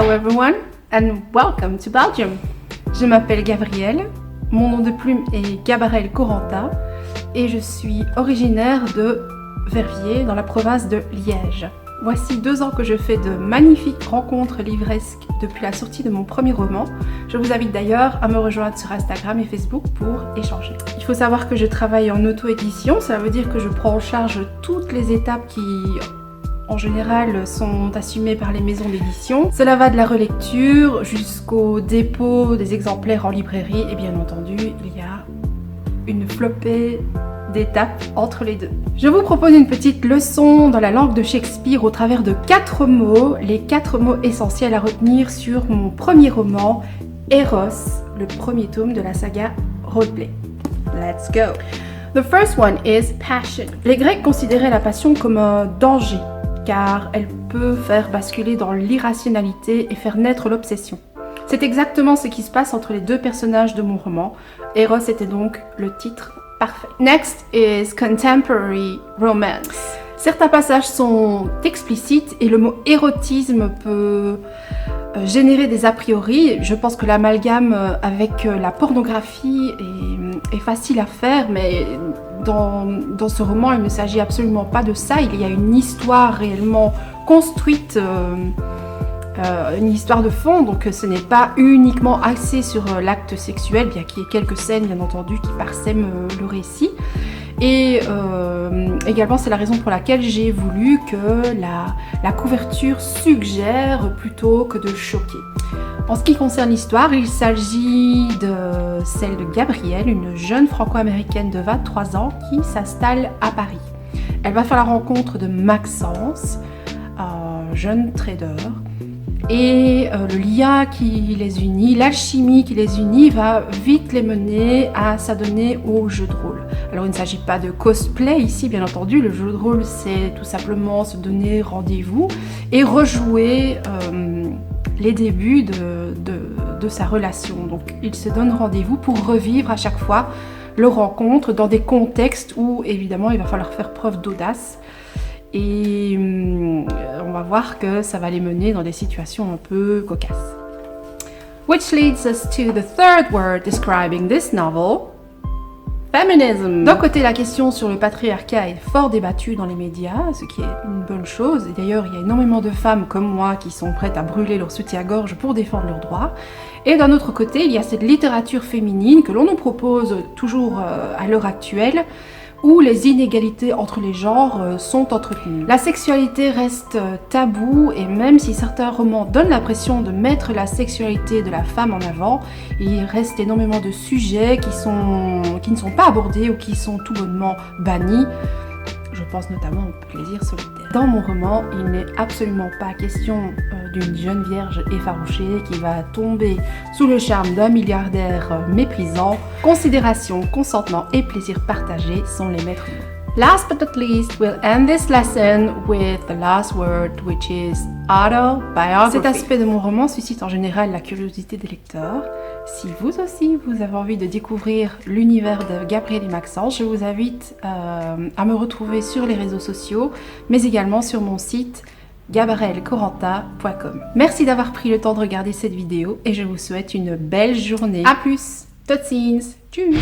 Hello everyone and welcome to Belgium. Je m'appelle Gabrielle, mon nom de plume est Gabrielle Coranta et je suis originaire de Verviers dans la province de Liège. Voici 2 ans que je fais de magnifiques rencontres livresques depuis la sortie de mon premier roman. Je vous invite d'ailleurs à me rejoindre sur Instagram et Facebook pour échanger. Il faut savoir que je travaille en auto-édition, cela veut dire que je prends en charge toutes les étapes qui, en général, sont assumées par les maisons d'édition. Cela va de la relecture jusqu'au dépôt des exemplaires en librairie et bien entendu, il y a une flopée d'étapes entre les deux. Je vous propose une petite leçon dans la langue de Shakespeare au travers de 4 mots, les 4 mots essentiels à retenir sur mon premier roman, Eros, le premier tome de la saga Roleplay. Let's go! The first one is passion. Les Grecs considéraient la passion comme un danger, car elle peut faire basculer dans l'irrationalité et faire naître l'obsession. C'est exactement ce qui se passe entre les 2 personnages de mon roman. Eros était donc le titre parfait. Next is contemporary romance. Certains passages sont explicites et le mot érotisme peut générer des a priori. Je pense que l'amalgame avec la pornographie est facile à faire, mais dans ce roman, il ne s'agit absolument pas de ça. Il y a une histoire réellement construite, une histoire de fond, donc ce n'est pas uniquement axé sur l'acte sexuel, bien qu'il y ait quelques scènes, bien entendu, qui parsèment le récit. Et également, c'est la raison pour laquelle j'ai voulu que la couverture suggère plutôt que de choquer. En ce qui concerne l'histoire, il s'agit de celle de Gabrielle, une jeune franco-américaine de 23 ans qui s'installe à Paris. Elle va faire la rencontre de Maxence, un jeune trader, et le lien qui les unit, l'alchimie qui les unit va vite les mener à s'adonner au jeu de rôle. Alors il ne s'agit pas de cosplay ici, bien entendu, le jeu de rôle c'est tout simplement se donner rendez-vous et rejouer les débuts de sa relation. Donc ils se donnent rendez-vous pour revivre à chaque fois leur rencontre dans des contextes où évidemment il va falloir faire preuve d'audace. Et on va voir que ça va les mener dans des situations un peu cocasses. Which leads us to the third word describing this novel, feminism. D'un côté, la question sur le patriarcat est fort débattue dans les médias, ce qui est une bonne chose. Et d'ailleurs, il y a énormément de femmes comme moi qui sont prêtes à brûler leur soutien-gorge pour défendre leurs droits. Et d'un autre côté, il y a cette littérature féminine que l'on nous propose toujours à l'heure actuelle, où les inégalités entre les genres sont entretenues. La sexualité reste taboue et même si certains romans donnent l'impression de mettre la sexualité de la femme en avant, il reste énormément de sujets qui ne sont pas abordés ou qui sont tout bonnement bannis. Je pense notamment au plaisir solitaire. Dans mon roman, il n'est absolument pas question d'une jeune vierge effarouchée qui va tomber sous le charme d'un milliardaire méprisant. Considération, consentement et plaisir partagé sont les maîtres mots. Last but not least, we'll end this lesson with the last word, which is autobiography. Cet aspect de mon roman suscite en général la curiosité des lecteurs. Si vous aussi, vous avez envie de découvrir l'univers de Gabrielle et Maxence, je vous invite à me retrouver sur les réseaux sociaux, mais également sur mon site gabriellecoranta.com. Merci d'avoir pris le temps de regarder cette vidéo et je vous souhaite une belle journée. A plus, tot ziens, tschüss.